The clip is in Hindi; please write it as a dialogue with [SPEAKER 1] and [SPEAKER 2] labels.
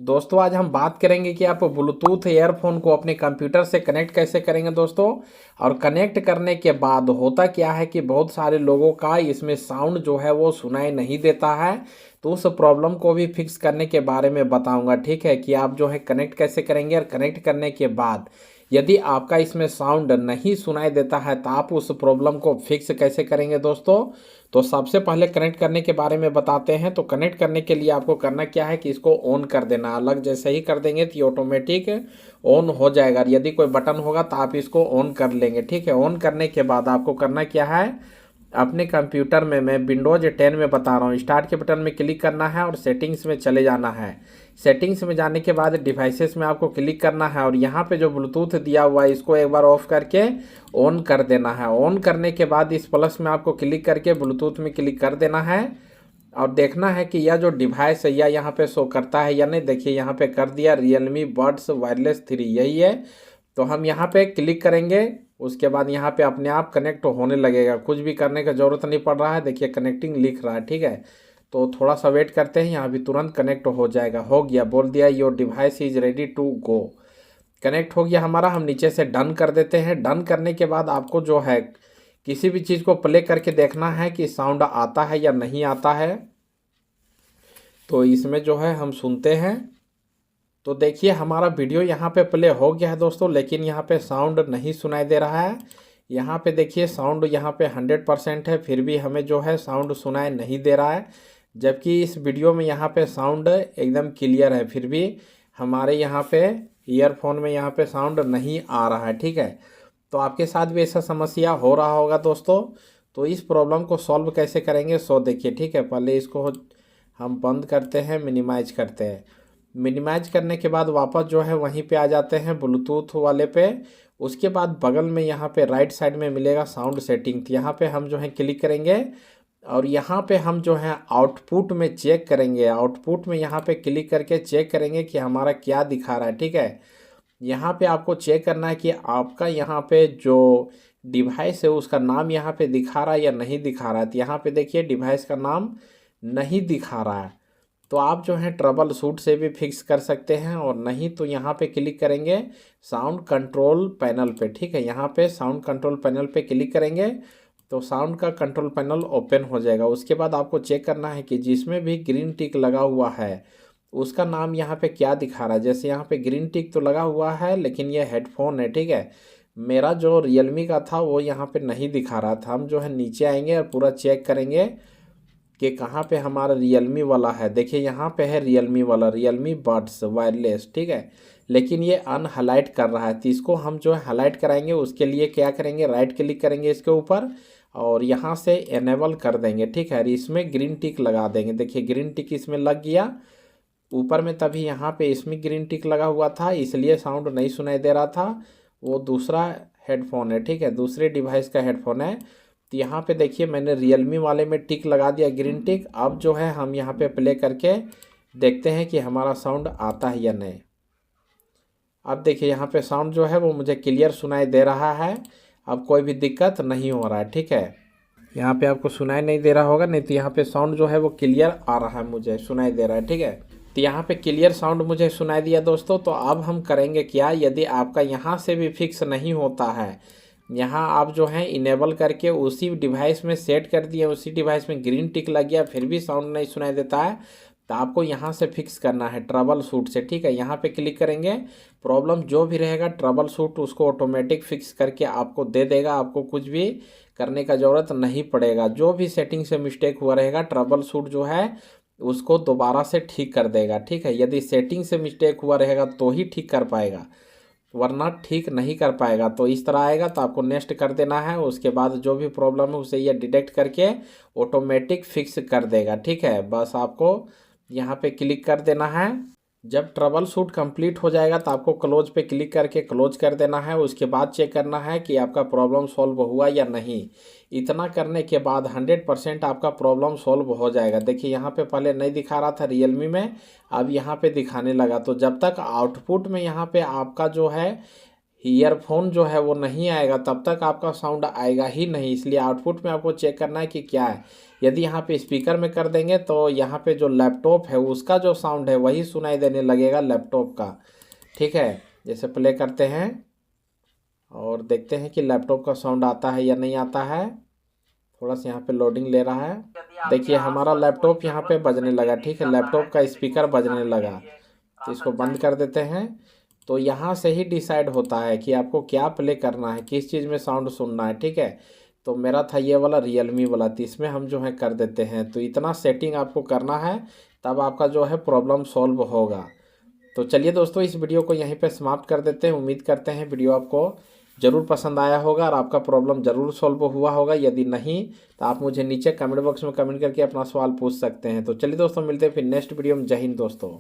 [SPEAKER 1] दोस्तों आज हम बात करेंगे कि आप ब्लूटूथ ईयरफोन को अपने कंप्यूटर से कनेक्ट कैसे करेंगे दोस्तों। और कनेक्ट करने के बाद होता क्या है कि बहुत सारे लोगों का इसमें साउंड जो है वो सुनाई नहीं देता है। तो उस प्रॉब्लम को भी फिक्स करने के बारे में बताऊंगा, ठीक है, कि आप जो है कनेक्ट कैसे करेंगे। और कनेक्ट करने के बाद यदि आपका इसमें साउंड नहीं सुनाई देता है तो आप उस प्रॉब्लम को फिक्स कैसे करेंगे दोस्तों। तो सबसे पहले कनेक्ट करने के बारे में बताते हैं। तो कनेक्ट करने के लिए आपको करना क्या है कि इसको ऑन कर देना। अलग जैसे ही कर देंगे तो ये ऑटोमेटिक ऑन हो जाएगा। यदि कोई बटन होगा तो आप इसको ऑन कर लेंगे, ठीक है। ऑन करने के बाद आपको करना क्या है, अपने कंप्यूटर में, मैं विंडोज 10 में बता रहा हूँ, स्टार्ट के बटन में क्लिक करना है और सेटिंग्स में चले जाना है। सेटिंग्स में जाने के बाद डिवाइसेस में आपको क्लिक करना है और यहाँ पे जो ब्लूटूथ दिया हुआ है इसको एक बार ऑफ करके ऑन कर देना है। ऑन करने के बाद इस प्लस में आपको क्लिक करके ब्लूटूथ में क्लिक कर देना है और देखना है कि यह जो डिवाइस है यह यहाँ पे शो करता है या नहीं। देखिए यहाँ पे कर दिया, रियलमी बड्स वायरलेस 3 यही है। तो हम यहाँ पे क्लिक करेंगे, उसके बाद यहाँ पे अपने आप कनेक्ट होने लगेगा, कुछ भी करने का ज़रूरत नहीं पड़ रहा है। देखिए कनेक्टिंग लिख रहा है, ठीक है। तो थोड़ा सा वेट करते हैं, यहाँ भी तुरंत कनेक्ट हो जाएगा। हो गया, बोल दिया your device is ready to go. Connect हो गया हमारा। हम नीचे से डन कर देते हैं। डन करने के बाद आपको जो है किसी भी चीज़ को प्ले करके देखना है कि साउंड आता है या नहीं आता है। तो इसमें जो है हम सुनते हैं। तो देखिए हमारा वीडियो यहाँ पे प्ले हो गया है दोस्तों, लेकिन यहाँ पे साउंड नहीं सुनाई दे रहा है। यहाँ पे देखिए साउंड यहाँ पे 100% है, फिर भी हमें जो है साउंड सुनाई नहीं दे रहा है। जबकि इस वीडियो में यहाँ पे साउंड एकदम क्लियर है, फिर भी हमारे यहाँ पे ईयरफोन में यहाँ पे साउंड नहीं आ रहा है, ठीक है। तो आपके साथ भी ऐसा समस्या हो रहा होगा दोस्तों। तो इस प्रॉब्लम को सॉल्व कैसे करेंगे सो देखिए, ठीक है। पहले इसको हम बंद करते हैं, मिनिमाइज करते हैं। मिनिमाइज करने के बाद वापस जो है वहीं पे आ जाते हैं ब्लूटूथ वाले पे। उसके बाद बगल में यहाँ पे राइट साइड में मिलेगा साउंड सेटिंग, तो यहाँ पे हम जो है क्लिक करेंगे और यहाँ पे हम जो है आउटपुट में चेक करेंगे। आउटपुट में यहाँ पे क्लिक करके चेक करेंगे कि हमारा क्या दिखा रहा है, ठीक है। यहाँ पे आपको चेक करना है कि आपका यहाँ पे जो डिवाइस है उसका नाम यहाँ पे दिखा रहा है या नहीं दिखा रहा है। तो यहाँ पे देखिए डिवाइस का नाम नहीं दिखा रहा है। तो आप जो है ट्रबल शूट से भी फिक्स कर सकते हैं, और नहीं तो यहाँ पे क्लिक करेंगे साउंड कंट्रोल पैनल पे, ठीक है। यहाँ पे साउंड कंट्रोल पैनल पे क्लिक करेंगे तो साउंड का कंट्रोल पैनल ओपन हो जाएगा। उसके बाद आपको चेक करना है कि जिसमें भी ग्रीन टिक लगा हुआ है उसका नाम यहाँ पे क्या दिखा रहा है। जैसे यहाँ पे ग्रीन टिक तो लगा हुआ है लेकिन ये हेडफोन है, ठीक है। मेरा जो रियलमी का था वो यहाँ पे नहीं दिखा रहा था। हम जो है नीचे आएंगे और पूरा चेक करेंगे कि कहाँ पे हमारा रियलमी वाला है। देखिए यहाँ पे है रियलमी वाला, रियलमी बड्स वायरलेस, ठीक है। लेकिन ये अनहाइलाइट कर रहा है, तो इसको हम जो है हाईलाइट कराएंगे। उसके लिए क्या करेंगे, राइट क्लिक करेंगे इसके ऊपर और यहाँ से एनेबल कर देंगे, ठीक है। इसमें ग्रीन टिक लगा देंगे। देखिए ग्रीन टिक इसमें लग गया ऊपर में, तभी यहाँ पे इसमें ग्रीन टिक लगा हुआ था इसलिए साउंड नहीं सुनाई दे रहा था। वो दूसरा हेडफोन है, ठीक है, दूसरे डिवाइस का हेडफोन है। तो यहाँ पे देखिए मैंने रियलमी वाले में टिक लगा दिया, ग्रीन टिक। अब जो है हम यहाँ पे प्ले करके देखते हैं कि हमारा साउंड आता है या नहीं। अब देखिए यहाँ पे साउंड जो है वो मुझे क्लियर सुनाई दे रहा है। अब कोई भी दिक्कत नहीं हो रहा है, ठीक है। यहाँ पे आपको सुनाई नहीं दे रहा होगा, नहीं तो यहाँ पे साउंड जो है वो क्लियर आ रहा है, मुझे सुनाई दे रहा है, ठीक है। तो यहाँ पे क्लियर साउंड मुझे सुनाई दिया दोस्तों। तो अब हम करेंगे क्या, यदि आपका यहाँ से भी फिक्स नहीं होता है, यहाँ आप जो है इनेबल करके उसी डिवाइस में सेट कर दिए, उसी डिवाइस में ग्रीन टिक लग गया फिर भी साउंड नहीं सुनाई देता है, तो आपको यहाँ से फिक्स करना है ट्रबल शूट से, ठीक है। यहाँ पे क्लिक करेंगे, प्रॉब्लम जो भी रहेगा ट्रबल शूट उसको ऑटोमेटिक फिक्स करके आपको दे देगा। आपको कुछ भी करने का ज़रूरत नहीं पड़ेगा। जो भी सेटिंग से मिस्टेक हुआ रहेगा ट्रबल शूट जो है उसको दोबारा से ठीक कर देगा, ठीक है। यदि सेटिंग से मिस्टेक हुआ रहेगा तो ही ठीक कर पाएगा, वरना ठीक नहीं कर पाएगा। तो इस तरह आएगा तो आपको नेक्स्ट कर देना है। उसके बाद जो भी प्रॉब्लम है उसे ये डिटेक्ट करके ऑटोमेटिक फिक्स कर देगा, ठीक है। बस आपको यहाँ पे क्लिक कर देना है। जब ट्रबल शूट कंप्लीट हो जाएगा तो आपको क्लोज पे क्लिक करके क्लोज कर देना है। उसके बाद चेक करना है कि आपका प्रॉब्लम सॉल्व हुआ या नहीं। इतना करने के बाद 100% आपका प्रॉब्लम सॉल्व हो जाएगा। देखिए यहाँ पे पहले नहीं दिखा रहा था रियलमी में, अब यहाँ पे दिखाने लगा। तो जब तक आउटपुट में यहाँ पे आपका जो है ईयरफोन जो है वो नहीं आएगा तब तक आपका साउंड आएगा ही नहीं। इसलिए आउटपुट में आपको चेक करना है कि क्या है। यदि यहाँ पे स्पीकर में कर देंगे तो यहाँ पे जो लैपटॉप है उसका जो साउंड है वही सुनाई देने लगेगा लैपटॉप का। ठीक है, जैसे प्ले करते हैं और देखते हैं कि लैपटॉप का साउंड आता है या नहीं आता है। थोड़ा सा यहाँ पे लोडिंग ले रहा है। देखिए हमारा लैपटॉप यहाँ पे बजने लगा। ठीक है, लैपटॉप का स्पीकर बजने लगा। तो इसको बंद कर देते हैं। तो यहाँ से ही डिसाइड होता है कि आपको क्या प्ले करना है, किस चीज़ में साउंड सुनना है। ठीक है, तो मेरा था ये वाला रियलमी वाला, तो इसमें हम जो है कर देते हैं। तो इतना सेटिंग आपको करना है, तब आपका जो है प्रॉब्लम सॉल्व होगा। तो चलिए दोस्तों, इस वीडियो को यहीं पे समाप्त कर देते हैं। उम्मीद करते हैं वीडियो आपको ज़रूर पसंद आया होगा और आपका प्रॉब्लम ज़रूर सॉल्व हुआ होगा। यदि नहीं तो आप मुझे नीचे कमेंट बॉक्स में कमेंट करके अपना सवाल पूछ सकते हैं। तो चलिए दोस्तों, मिलते हैं फिर नेक्स्ट वीडियो में। जय हिंद दोस्तों।